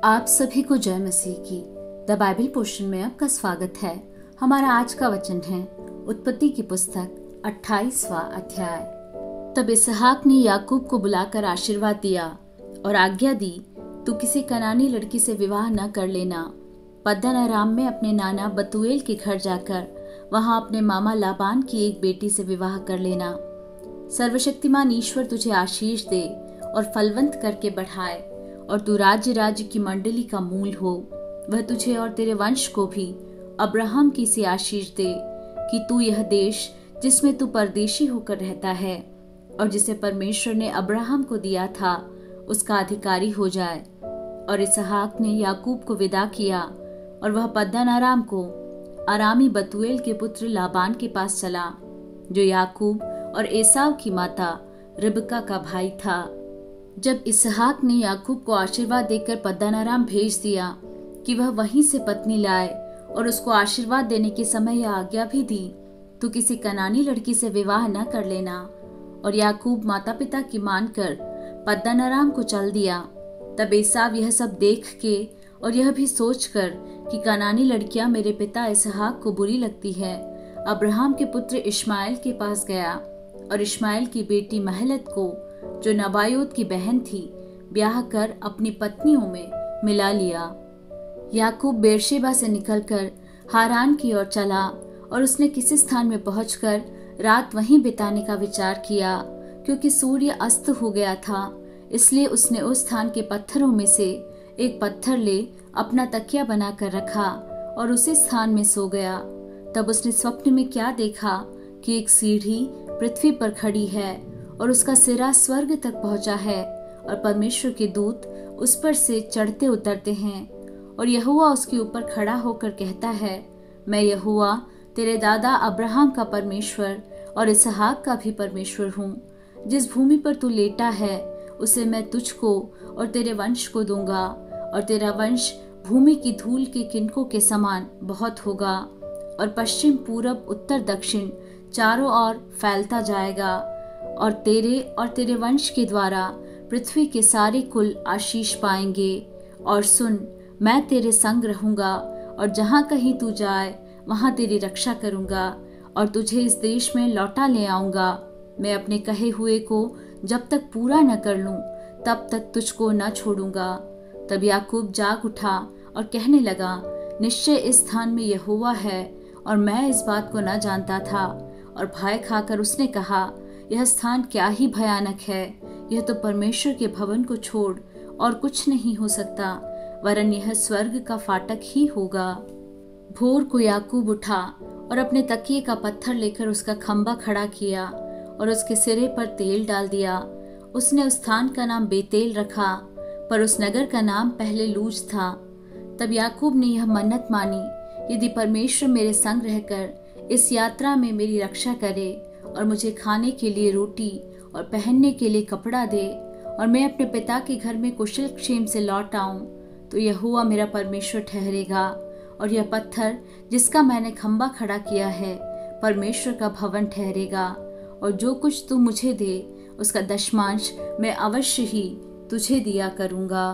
आप सभी को जय मसीह की द बाइबल पोर्शन में आपका स्वागत है। हमारा आज का वचन है उत्पत्ति की पुस्तक 28वां अध्याय। तब इसहाक ने याकूब को बुलाकर आशीर्वाद दिया और आज्ञा दी, तू किसी कनानी लड़की से विवाह न कर लेना। पद्दन अराम में अपने नाना बतूएल के घर जाकर वहां अपने मामा लाबान की एक बेटी से विवाह कर लेना। सर्वशक्तिमान ईश्वर तुझे आशीष दे और फलवंत करके बढ़ाए, और तू राज्य की मंडली का मूल हो। वह तुझे और तेरे वंश को भी अब्राहम की सी आशीष दे कि तू यह देश जिसमें तू परदेशी होकर रहता है और जिसे परमेश्वर ने अब्राहम को दिया था उसका अधिकारी हो जाए। और इसहाक ने याकूब को विदा किया और वह पद्दन अराम को अरामी बतूएल के पुत्र लाबान के पास चला, जो याकूब और एसाव की माता रिबका का भाई था। जब इसहाक ने याकूब को आशीर्वाद देकर पद्दन अराम भेज दिया कि वह वहीं से पत्नी लाए, और उसको आशीर्वाद देने के समय यह आज्ञा भी दी, तू किसी कनानी लड़की से विवाह न कर लेना। और याकूब माता पिता की मानकर पद्दन अराम को चल दिया। तब एसाव यह सब देख के और यह भी सोचकर कि कनानी लड़कियां मेरे पिता इसहाक को बुरी लगती है, अब्राहम के पुत्र इश्माएल के पास गया और इश्माएल की बेटी महलत को, जो नबायोत की बहन थी, ब्याह कर अपनी पत्नियों में मिला लिया। याकूब बेरशेबा से निकलकर हारान की ओर चला और उसने किसी स्थान में पहुंचकर रात वहीं बिताने का विचार किया, क्योंकि सूर्य अस्त हो गया था। इसलिए उसने उस स्थान के पत्थरों में से एक पत्थर ले अपना तकिया बनाकर रखा और उसी स्थान में सो गया। तब उसने स्वप्न में क्या देखा कि एक सीढ़ी पृथ्वी पर खड़ी है और उसका सिरा स्वर्ग तक पहुंचा है, और परमेश्वर के दूत उस पर से चढ़ते उतरते हैं। और यहोवा उसके ऊपर खड़ा होकर कहता है, मैं यहोवा तेरे दादा अब्राहम का परमेश्वर और इसहाक का भी परमेश्वर हूँ। जिस भूमि पर तू लेटा है उसे मैं तुझको और तेरे वंश को दूंगा, और तेरा वंश भूमि की धूल के किनकों के समान बहुत होगा, और पश्चिम पूरब उत्तर दक्षिण चारों ओर फैलता जाएगा। और तेरे वंश के द्वारा पृथ्वी के सारे कुल आशीष पाएंगे। और सुन, मैं तेरे संग रहूंगा, और जहां कहीं तू जाए वहां तेरी रक्षा करूंगा, और तुझे इस देश में लौटा ले आऊंगा। मैं अपने कहे हुए को जब तक पूरा न कर लूं तब तक तुझको न छोड़ूंगा। तब याकूब जाग उठा और कहने लगा, निश्चय इस स्थान में यहोवा है, और मैं इस बात को न जानता था। और भय खाकर उसने कहा, यह स्थान क्या ही भयानक है। यह तो परमेश्वर के भवन को छोड़ और कुछ नहीं हो सकता, वरन यह स्वर्ग का फाटक ही होगा। भोर को याकूब उठा और अपने तकिए का पत्थर लेकर उसका खंबा खड़ा किया और उसके सिरे पर तेल डाल दिया। उसने उस स्थान का नाम बेतेल रखा, पर उस नगर का नाम पहले लूज था। तब याकूब ने यह मन्नत मानी, यदि परमेश्वर मेरे संग रहकर इस यात्रा में मेरी रक्षा करे और मुझे खाने के लिए रोटी और पहनने के लिए कपड़ा दे, और मैं अपने पिता के घर में कुशल क्षेम से लौट आऊं, तो यहोवा मेरा परमेश्वर ठहरेगा, और यह पत्थर जिसका मैंने खंबा खड़ा किया है परमेश्वर का भवन ठहरेगा। और जो कुछ तू मुझे दे उसका दशमांश मैं अवश्य ही तुझे दिया करूंगा।